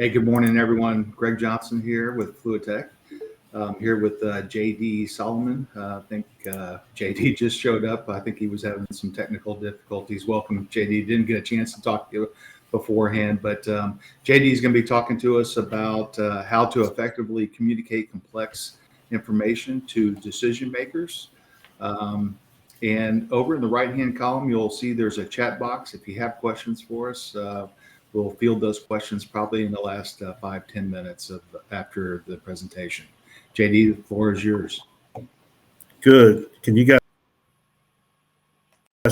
Hey, good morning, everyone. Greg Johnson here with Fluid Tech. Here with JD Solomon. I think JD just showed up. I think he was having some technical difficulties. Welcome, JD. Didn't get a chance to talk to you beforehand, but JD is going to be talking to us about how to effectively communicate complex information to decision makers. And over in the right-hand column, you'll see there's a chat box. If you have questions for us, we'll field those questions probably in the last 5-10 minutes after the presentation. JD, the floor is yours. Good. Can you guys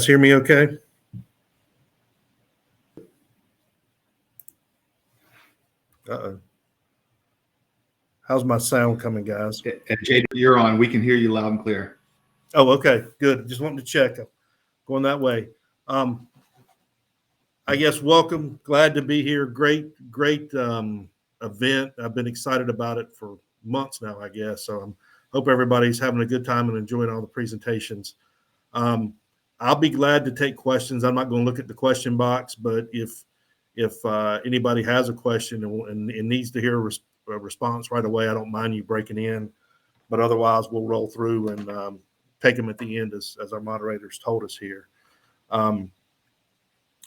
hear me okay? Uh-oh. How's my sound coming, guys? And JD, you're on. We can hear you loud and clear. Oh, okay. Good. Just wanting to check. Going that way. I guess welcome. Glad to be here. Great event. I've been excited about it for months now, I guess. So I hope everybody's having a good time and enjoying all the presentations. I'll be glad to take questions. I'm not going to look at the question box, but if anybody has a question and needs to hear a response right away, I don't mind you breaking in. But otherwise, we'll roll through and take them at the end as our moderators told us here.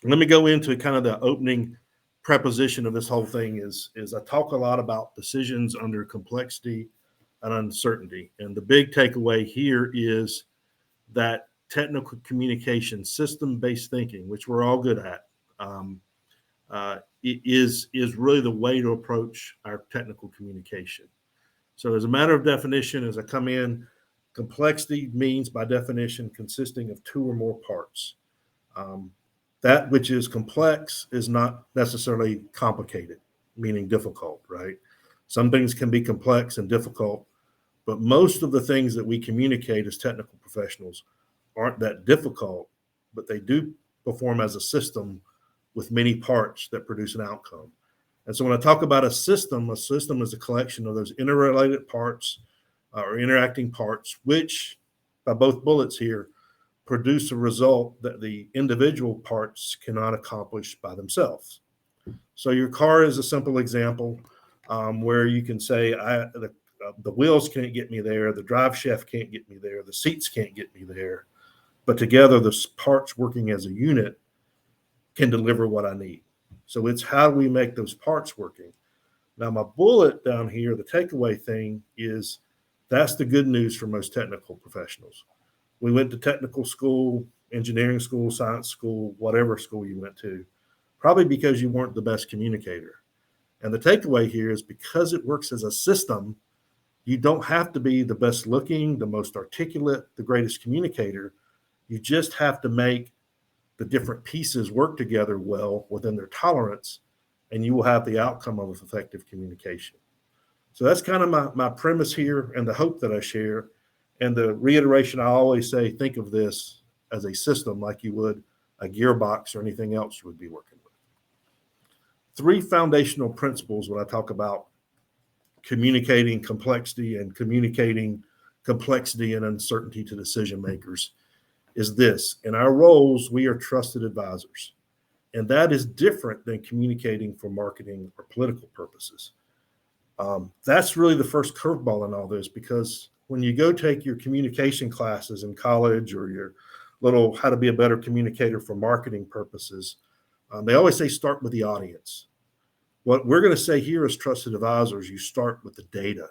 Let me go into kind of the opening preposition of this whole thing is I talk a lot about decisions under complexity and uncertainty. And the big takeaway here is that technical communication, system-based thinking, which we're all good at, is really the way to approach our technical communication. So as a matter of definition, as I come in, complexity means by definition consisting of two or more parts. That which is complex is not necessarily complicated, meaning difficult, right? Some things can be complex and difficult, but most of the things that we communicate as technical professionals aren't that difficult, but they do perform as a system with many parts that produce an outcome. And so when I talk about a system is a collection of those interrelated parts or interacting parts, which by both bullets here, produce a result that the individual parts cannot accomplish by themselves. So your car is a simple example where you can say the wheels can't get me there, the drive shaft can't get me there, the seats can't get me there, but together the parts working as a unit can deliver what I need. So it's how we make those parts working. Now my bullet down here, the takeaway thing is that's the good news for most technical professionals. We went to technical school, engineering school, science school, whatever school you went to, probably because you weren't the best communicator. And the takeaway here is because it works as a system, you don't have to be the best looking, the most articulate, the greatest communicator. You just have to make the different pieces work together well within their tolerance, and you will have the outcome of effective communication. So that's kind of my premise here and the hope that I share. And the reiteration, I always say, think of this as a system like you would a gearbox or anything else you would be working with. 3 foundational principles when I talk about communicating complexity and communicating complexity and uncertainty to decision makers is this. In our roles, we are trusted advisors. And that is different than communicating for marketing or political purposes. That's really the first curveball in all this, because when you go take your communication classes in college or your little how to be a better communicator for marketing purposes, they always say start with the audience. What we're going to say here as trusted advisors, you start with the data.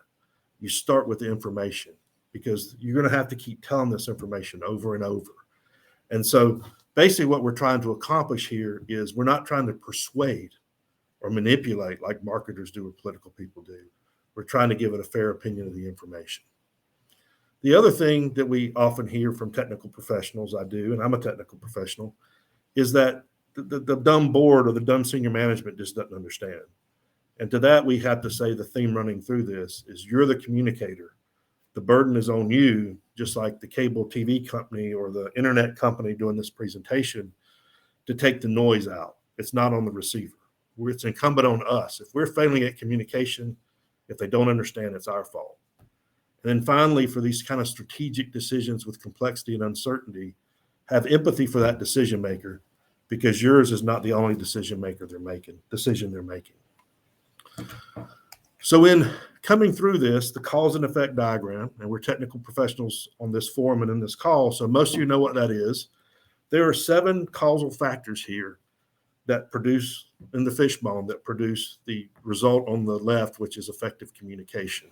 You start with the information, because you're going to have to keep telling this information over and over. And so basically what we're trying to accomplish here is we're not trying to persuade or manipulate like marketers do or political people do. We're trying to give it a fair opinion of the information. The other thing that we often hear from technical professionals, I do, and I'm a technical professional, is that the dumb board or the dumb senior management just doesn't understand. And to that, we have to say the theme running through this is you're the communicator. The burden is on you, just like the cable TV company or the internet company doing this presentation, to take the noise out. It's not on the receiver. It's incumbent on us. If we're failing at communication, if they don't understand, it's our fault. And then finally, for these kind of strategic decisions with complexity and uncertainty, have empathy for that decision maker, because yours is not the only decision they're making. So in coming through this, the cause and effect diagram, and we're technical professionals on this forum and in this call, so most of you know what that is. There are 7 causal factors here that produce in the fishbone that produce the result on the left, which is effective communication.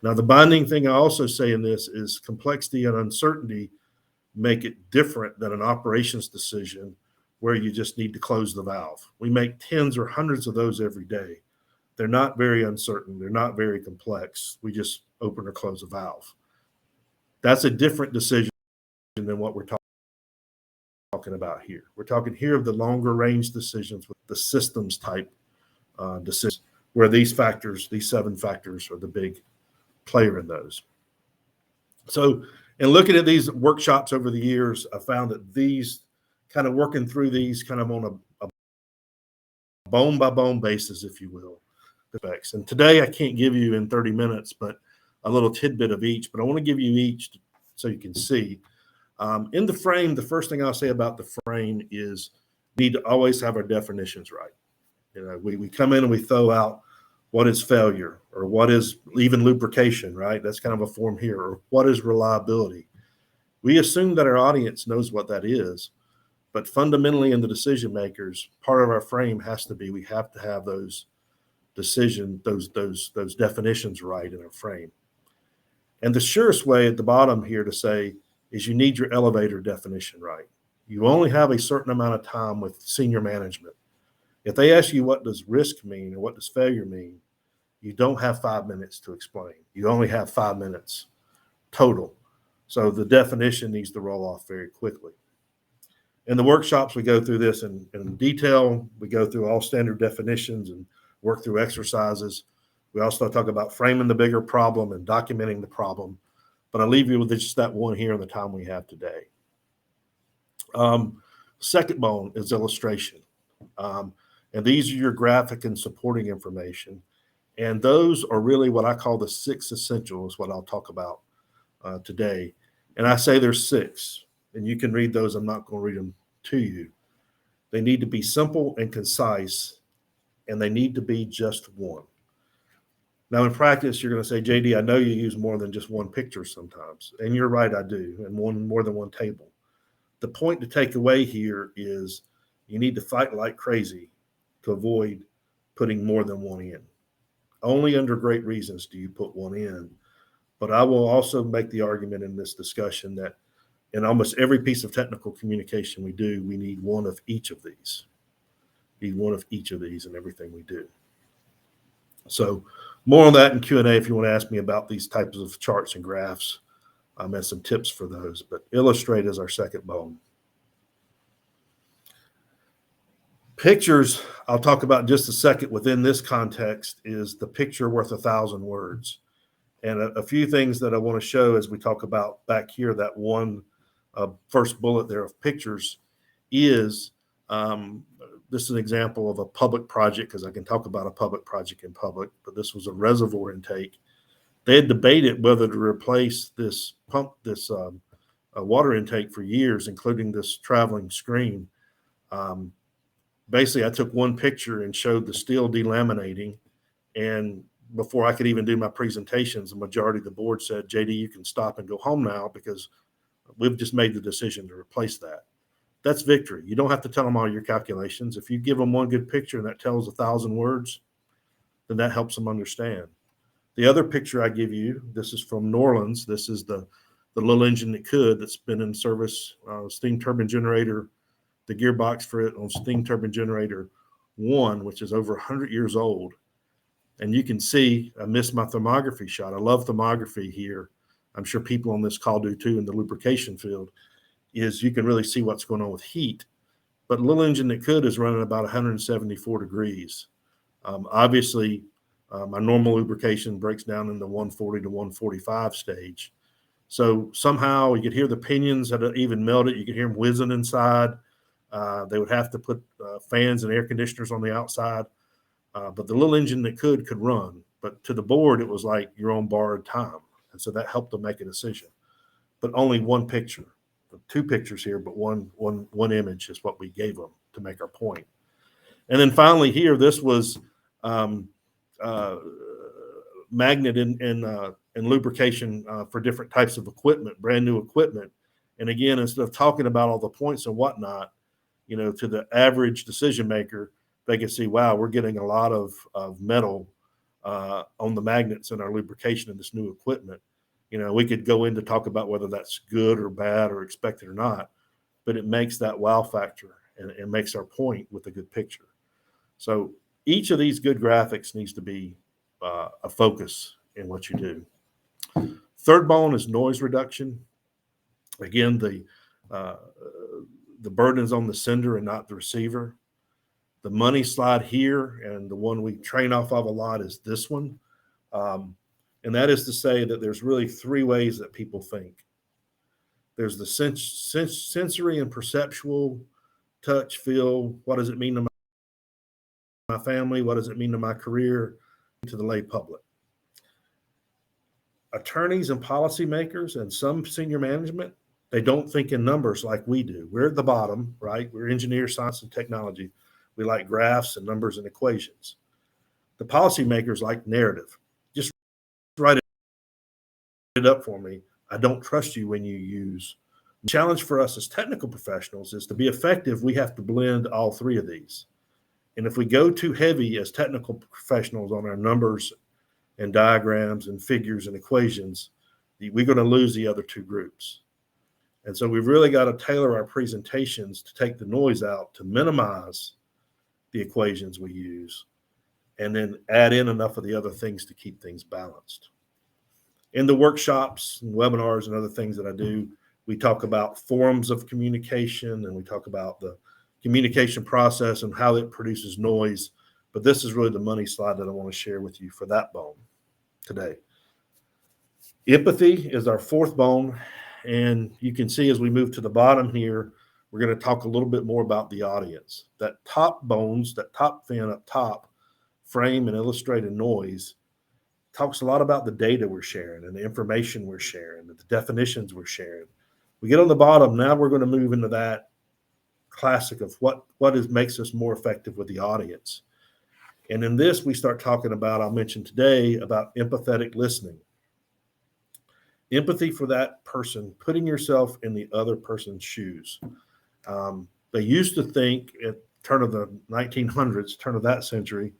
Now, the binding thing I also say in this is complexity and uncertainty make it different than an operations decision where you just need to close the valve. We make tens or hundreds of those every day. They're not very uncertain. They're not very complex. We just open or close a valve. That's a different decision than what we're talking about here. We're talking here of the longer range decisions with the systems type decisions, where these 7 factors are the big player in those. So in looking at these workshops over the years, I found that these kind of working through these kind of on a bone by bone basis, if you will. And today I can't give you in 30 minutes, but a little tidbit of each, but I want to give you each so you can see. In the frame, the first thing I'll say about the frame is we need to always have our definitions right. You know, we come in and we throw out what is failure or what is even lubrication, right? That's kind of a form here, or what is reliability. We assume that our audience knows what that is, but fundamentally in the decision makers, part of our frame has to be, we have to have those those definitions right in our frame. And the surest way at the bottom here to say is you need your elevator definition right. You only have a certain amount of time with senior management. If they ask you what does risk mean or what does failure mean, you don't have 5 minutes to explain. You only have 5 minutes total. So the definition needs to roll off very quickly. In the workshops, we go through this in detail. We go through all standard definitions and work through exercises. We also talk about framing the bigger problem and documenting the problem. But I'll leave you with just that one here in the time we have today. Second bone is illustration. And these are your graphic and supporting information. And those are really what I call the 6 essentials, what I'll talk about today. And I say there's 6, and you can read those. I'm not going to read them to you. They need to be simple and concise, and they need to be just one. Now, in practice, you're going to say, JD, I know you use more than just one picture sometimes. And you're right, I do, and more than one table. The point to take away here is you need to fight like crazy to avoid putting more than one in. Only under great reasons do you put one in. But I will also make the argument in this discussion that in almost every piece of technical communication we do, we need one of each of these. Need one of each of these in everything we do. So more on that in Q&A if you want to ask me about these types of charts and graphs and some tips for those. But illustrate is our second bone. Pictures, I'll talk about in just a second within this context, is the picture worth 1,000 words. And a few things that I want to show as we talk about back here, that one first bullet there of pictures is, this is an example of a public project, because I can talk about a public project in public, but this was a reservoir intake. They had debated whether to replace this pump, this water intake for years, including this traveling screen. Basically, I took one picture and showed the steel delaminating, and before I could even do my presentations, the majority of the board said, JD, you can stop and go home now because we've just made the decision to replace that. That's victory. You don't have to tell them all your calculations. If you give them one good picture and that tells 1,000 words, then that helps them understand. The other picture I give you, this is from New Orleans. This is the little engine that could, that's been in service, steam turbine generator, the gearbox for it on steam turbine generator 1, which is over 100 years old. And you can see, I missed my thermography shot. I love thermography here. I'm sure people on this call do too in the lubrication field, is you can really see what's going on with heat. But a little engine that could is running about 174 degrees. Obviously, my normal lubrication breaks down into 140 to 145 stage. So somehow you could hear the pinions that even melted. You could hear them whizzing inside. They would have to put fans and air conditioners on the outside. But the little engine that could run. But to the board, it was like you're on borrowed time. And so that helped them make a decision. But only one picture. 2 pictures here, but one image is what we gave them to make our point. And then finally here, this was magnet and lubrication for different types of equipment, brand new equipment. And again, instead of talking about all the points and whatnot, to the average decision maker, they can see, wow, we're getting a lot of metal on the magnets in our lubrication in this new equipment. We could go in to talk about whether that's good or bad or expected or not, but it makes that wow factor and makes our point with a good picture. So each of these good graphics needs to be a focus in what you do. Third bone is noise reduction. Again, the burden is on the sender and not the receiver. The money slide here, and the one we train off of a lot is this one. And that is to say that there's really three ways that people think. There's the sensory and perceptual, touch, feel. What does it mean to my family? What does it mean to my career? To the lay public. Attorneys and policymakers and some senior management, they don't think in numbers like we do. We're at the bottom, right? We're engineers, science, and technology. We like graphs and numbers and equations. The policymakers like narrative. Just write it up for me. I don't trust you when you use. The challenge for us as technical professionals is to be effective, we have to blend all three of these. And if we go too heavy as technical professionals on our numbers and diagrams and figures and equations, we're going to lose the other two groups. And so we've really got to tailor our presentations to take the noise out, to minimize the equations we use, and then add in enough of the other things to keep things balanced. In the workshops and webinars and other things that I do, we talk about forms of communication, and we talk about the communication process and how it produces noise. But this is really the money slide that I want to share with you for that bone today. Empathy is our fourth bone. And you can see as we move to the bottom here, we're going to talk a little bit more about the audience. That top bones, that top fin up top, frame and illustrated noise, talks a lot about the data we're sharing and the information we're sharing and the definitions we're sharing. We get on the bottom, now we're going to move into that classic of what makes us more effective with the audience. And in this, we start talking about, I'll mention today, about empathetic listening. Empathy for that person, putting yourself in the other person's shoes. They used to think at turn of the 1900s, turn of that century,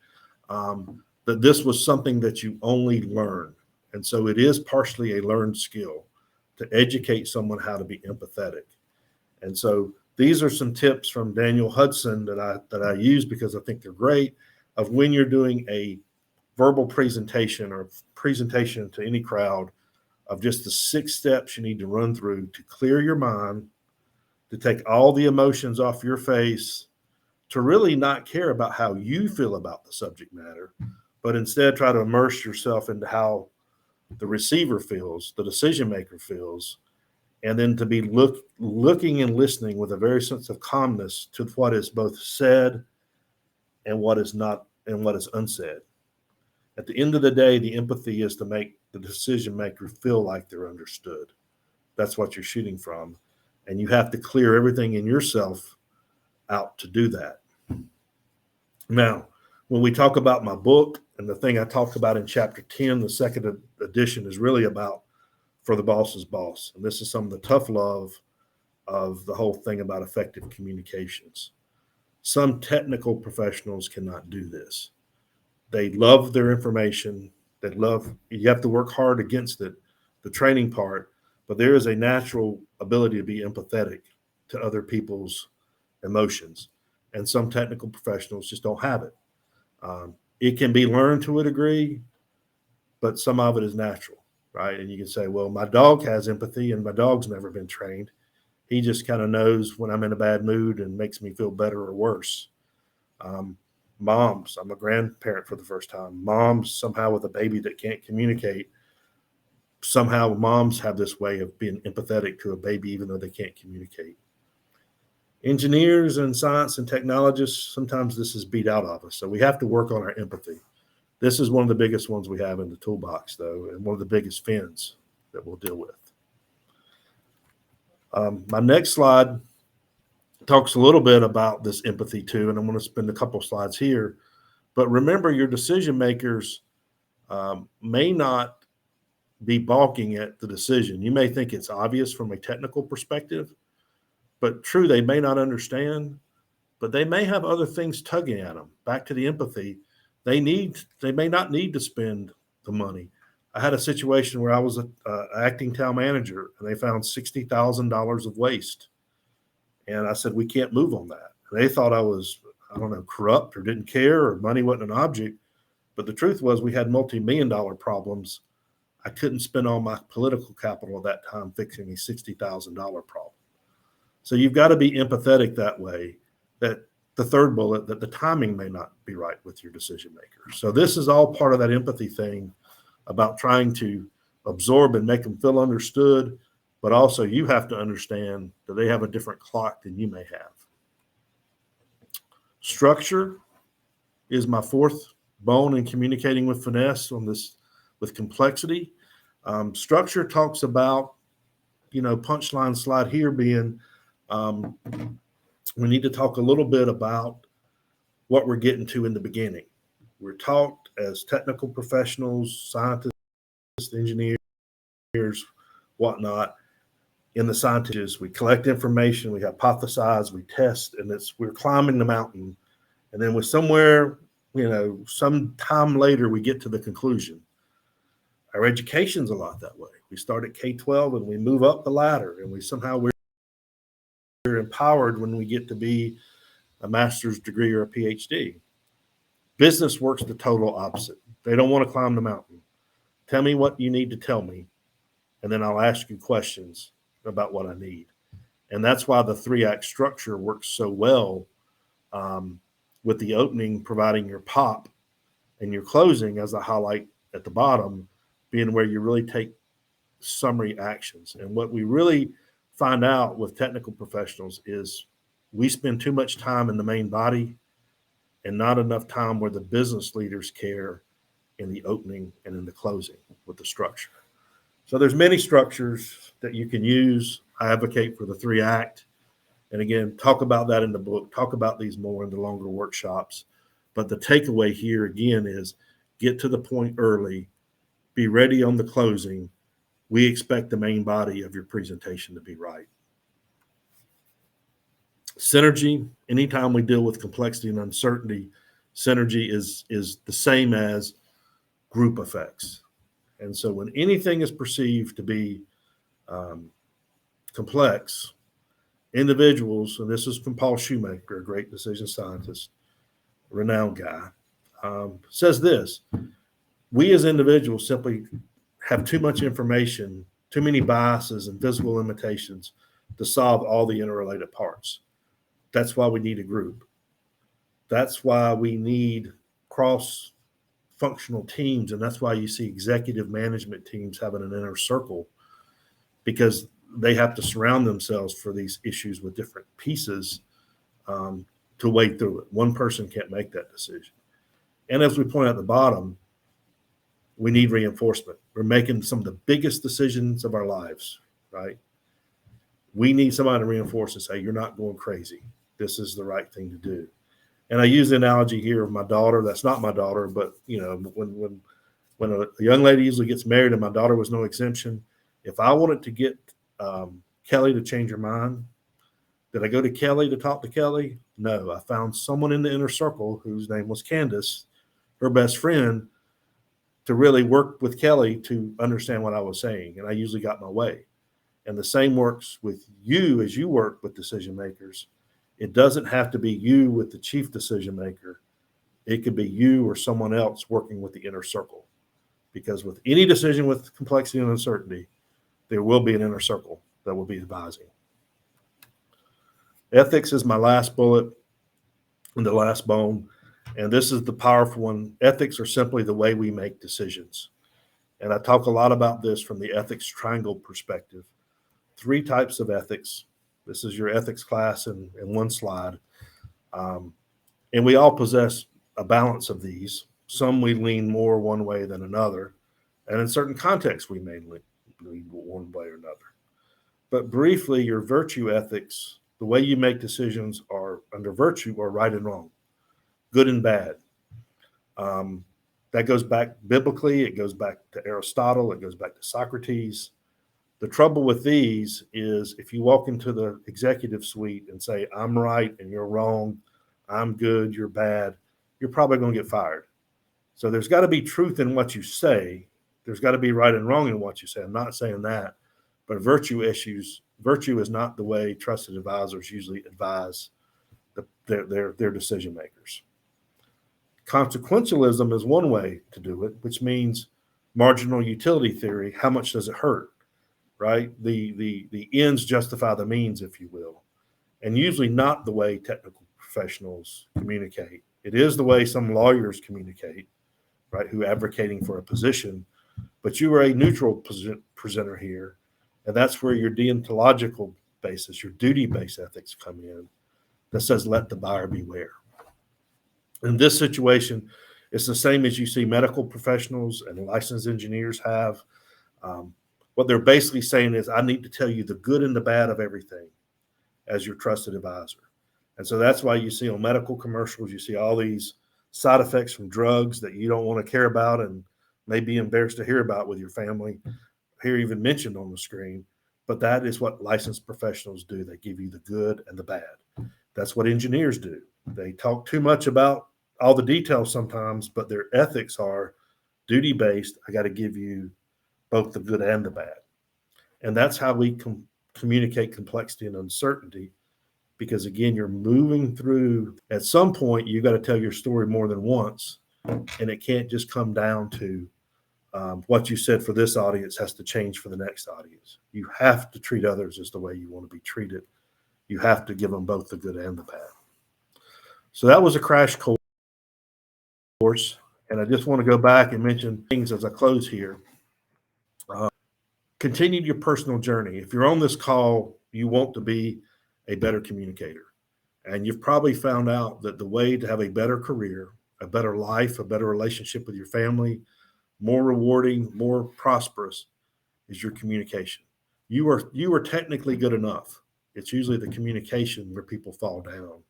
that this was something that you only learn. And so it is partially a learned skill to educate someone how to be empathetic. And so these are some tips from Daniel Hudson that I use because I think they're great, of when you're doing a verbal presentation or presentation to any crowd, of just the 6 steps you need to run through to clear your mind, to take all the emotions off your face, to really not care about how you feel about the subject matter, but instead try to immerse yourself into how the receiver feels, the decision maker feels, and then to be looking and listening with a very sense of calmness to what is both said and what is not and what is unsaid. At the end of the day, the empathy is to make the decision maker feel like they're understood. That's what you're shooting from. And you have to clear everything in yourself out to do that. Now, when we talk about my book, and the thing I talked about in chapter 10, the second edition, is really about for the boss's boss. And this is some of the tough love of the whole thing about effective communications. Some technical professionals cannot do this. They love their information. You have to work hard against it, the training part, but there is a natural ability to be empathetic to other people's emotions. And some technical professionals just don't have it. It can be learned to a degree, but some of it is natural, right? And you can say, well, my dog has empathy and my dog's never been trained. He just kind of knows when I'm in a bad mood and makes me feel better or worse. Moms, I'm a grandparent for the first time. Moms somehow with a baby that can't communicate, somehow moms have this way of being empathetic to a baby even though they can't communicate. Engineers and science and technologists, sometimes this is beat out of us. So we have to work on our empathy. This is one of the biggest ones we have in the toolbox, though, and one of the biggest fins that we'll deal with. My next slide talks a little bit about this empathy too, and I'm going to spend a couple slides here. But remember, your decision makers may not be balking at the decision. You may think it's obvious from a technical perspective, but true, they may not understand, but they may have other things tugging at them. Back to the empathy, they may not need to spend the money. I had a situation where I was an acting town manager, and they found $60,000 of waste. And I said, we can't move on that. And they thought I was, I don't know, corrupt or didn't care or money wasn't an object. But the truth was we had multi-million-dollar problems. I couldn't spend all my political capital at that time fixing a $60,000 problem. So you've got to be empathetic that way, that the third bullet, that the timing may not be right with your decision maker. So this is all part of that empathy thing about trying to absorb and make them feel understood, but also you have to understand that they have a different clock than you may have. Structure is my fourth bone in communicating with finesse on this, with complexity. Structure talks about, punchline slide here being, we need to talk a little bit about what we're getting to in the beginning. We're taught as technical professionals, scientists, engineers, whatnot. In the scientists, we collect information, we hypothesize, we test, and we're climbing the mountain. And then with somewhere, some time later, we get to the conclusion. Our education's a lot that way. We start at K-12 and we move up the ladder, and we're empowered when we get to be a master's degree or a PhD. Business works the total opposite. They don't want to climb the mountain. Tell me what you need to tell me, and then I'll ask you questions about what I need. And that's why the 3-act structure works so well, with the opening providing your pop and your closing, as I highlight at the bottom, being where you really take summary actions. And what we really find out with technical professionals is we spend too much time in the main body and not enough time where the business leaders care in the opening and in the closing with the structure. So there's many structures that you can use. I advocate for the 3-act. And again, talk about that in the book, talk about these more in the longer workshops. But the takeaway here again is get to the point early, be ready on the closing. We expect the main body of your presentation to be right. Synergy, anytime we deal with complexity and uncertainty, synergy is the same as group effects. And so when anything is perceived to be complex, individuals, and this is from Paul Shoemaker, a great decision scientist, renowned guy, says this: we as individuals simply have too much information, too many biases and physical limitations to solve all the interrelated parts. That's why we need a group. That's why we need cross-functional teams, and that's why you see executive management teams having an inner circle, because they have to surround themselves for these issues with different pieces to wade through it. One person can't make that decision. And as we point out at the bottom, we need reinforcement. We're making some of the biggest decisions of our lives, right? We need somebody to reinforce and say, you're not going crazy. This is the right thing to do. And I use the analogy here of my daughter. That's not my daughter, but when a young lady usually gets married, and my daughter was no exemption, if I wanted to get Kelly to change her mind, did I go to Kelly to talk to Kelly? No, I found someone in the inner circle whose name was Candace, her best friend, to really work with Kelly to understand what I was saying. And I usually got my way. And the same works with you as you work with decision makers. It doesn't have to be you with the chief decision maker. It could be you or someone else working with the inner circle. Because with any decision with complexity and uncertainty, there will be an inner circle that will be advising. Ethics is my last bullet and the last bone. And this is the powerful one. Ethics are simply the way we make decisions. And I talk a lot about this from the ethics triangle perspective. 3 types of ethics. This is your ethics class in one slide. And we all possess a balance of these. Some we lean more one way than another. And in certain contexts, we may lean one way or another. But briefly, your virtue ethics, the way you make decisions are under virtue or right and wrong, good and bad. That goes back biblically. It goes back to Aristotle. It goes back to Socrates. The trouble with these is if you walk into the executive suite and say, I'm right and you're wrong, I'm good, you're bad, you're probably going to get fired. So there's got to be truth in what you say. There's got to be right and wrong in what you say. I'm not saying that, but virtue is not the way trusted advisors usually advise their decision makers. Consequentialism is one way to do it, which means marginal utility theory. How much does it hurt? Right? The ends justify the means, if you will, and usually not the way technical professionals communicate. It is the way some lawyers communicate, right, who are advocating for a position, but you are a neutral presenter here, and that's where your deontological basis, your duty-based ethics come in that says, let the buyer beware. In this situation, it's the same as you see medical professionals and licensed engineers have. What they're basically saying is, I need to tell you the good and the bad of everything as your trusted advisor. And so that's why you see on medical commercials, you see all these side effects from drugs that you don't want to care about and may be embarrassed to hear about with your family, hear even mentioned on the screen. But that is what licensed professionals do. They give you the good and the bad. That's what engineers do. They talk too much about all the details sometimes, but their ethics are duty-based. I got to give you both the good and the bad. And that's how we communicate complexity and uncertainty, because again, you're moving through, at some point, you got to tell your story more than once, and it can't just come down to what you said for this audience has to change for the next audience. You have to treat others as the way you want to be treated. You have to give them both the good and the bad. So that was a crash course, and I just want to go back and mention things as I close here. Continue your personal journey. If you're on this call, you want to be a better communicator. And you've probably found out that the way to have a better career, a better life, a better relationship with your family, more rewarding, more prosperous, is your communication. You are technically good enough. It's usually the communication where people fall down.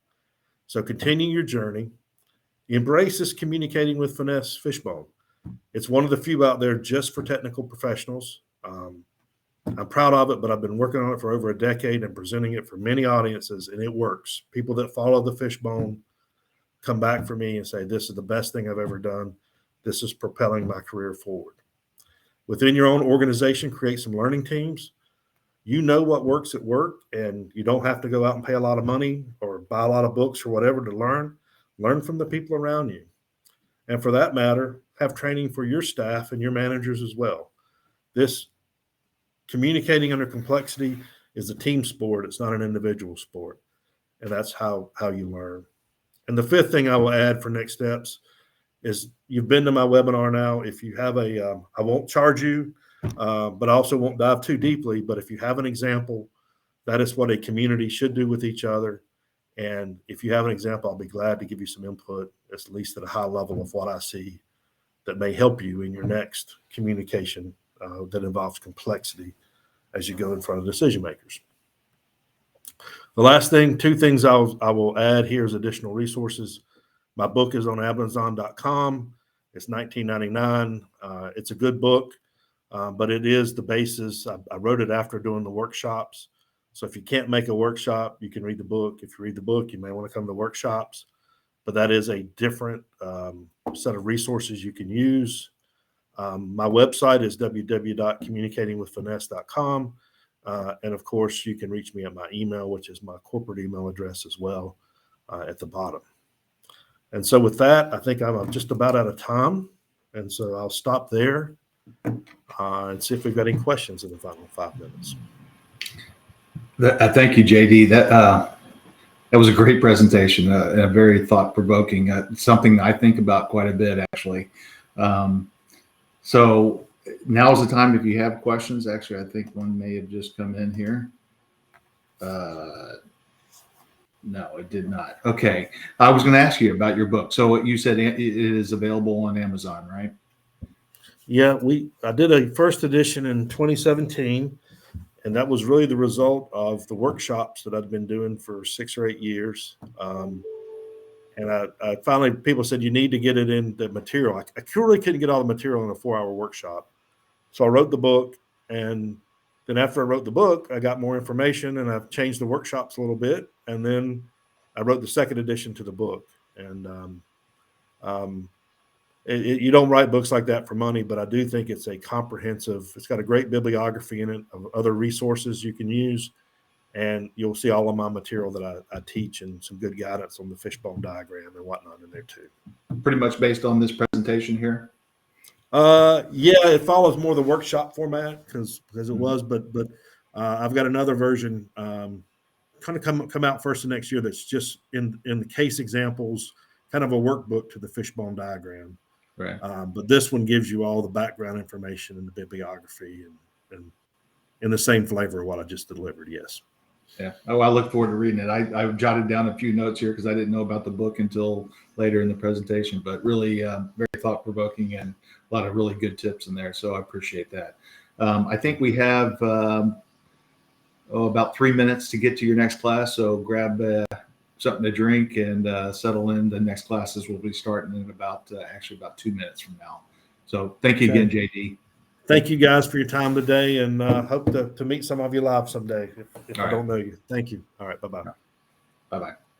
So continue your journey. Embrace this communicating with finesse fishbone. It's one of the few out there just for technical professionals. I'm proud of it, but I've been working on it for over a decade and presenting it for many audiences, and it works. People that follow the fishbone come back for me and say, this is the best thing I've ever done. This is propelling my career forward. Within your own organization, create some learning teams. You know what works at work, and you don't have to go out and pay a lot of money or buy a lot of books or whatever to learn. Learn from the people around you. And for that matter, have training for your staff and your managers as well. This communicating under complexity is a team sport. It's not an individual sport. And that's how you learn. And the fifth thing I will add for next steps is, you've been to my webinar now. If you have I won't charge you, but I also won't dive too deeply. But if you have an example, that is what a community should do with each other. And if you have an example, I'll be glad to give you some input, at least at a high level of what I see that may help you in your next communication that involves complexity as you go in front of decision makers. The last thing, two things I will add here as additional resources. My book is on Amazon.com. It's $19.99. It's a good book, but it is the basis. I wrote it after doing the workshops. So if you can't make a workshop, you can read the book. If you read the book, you may want to come to workshops. But that is a different set of resources you can use. My website is www.communicatingwithfinesse.com. And of course, you can reach me at my email, which is my corporate email address as well, at the bottom. And so with that, I think I'm just about out of time. And so I'll stop there and see if we've got any questions in the final 5 minutes. Thank you, JD. That was a great presentation, and very thought-provoking. Something I think about quite a bit, actually. So now's the time if you have questions. Actually, I think one may have just come in here. No, it did not. Okay. I was going to ask you about your book. So you said it is available on Amazon, right? Yeah, I did a first edition in 2017, and that was really the result of the workshops that I've been doing for 6 or 8 years. And I finally, people said, you need to get it in the material. I truly couldn't get all the material in a 4-hour workshop. So I wrote the book. And then after I wrote the book, I got more information and I've changed the workshops a little bit. And then I wrote the second edition to the book. And you don't write books like that for money, but I do think it's a comprehensive, it's got a great bibliography in it of other resources you can use. And you'll see all of my material that I teach and some good guidance on the fishbone diagram and whatnot in there too. Pretty much based on this presentation here. Yeah, it follows more the workshop format because it was, but I've got another version kind of come out first of next year that's just in the case examples, kind of a workbook to the fishbone diagram. Right. But this one gives you all the background information and the bibliography and in the same flavor of what I just delivered. Yes. Yeah. Oh, I look forward to reading it. I jotted down a few notes here because I didn't know about the book until later in the presentation, but really very thought-provoking and a lot of really good tips in there. So I appreciate that. I think we have about 3 minutes to get to your next class. So grab something to drink and settle in. The next classes will be starting in about 2 minutes from now. So thank you again, JD. Thank you guys for your time today, and hope to meet some of you live someday if I don't know you. Thank you. All right. Bye-bye. Bye-bye.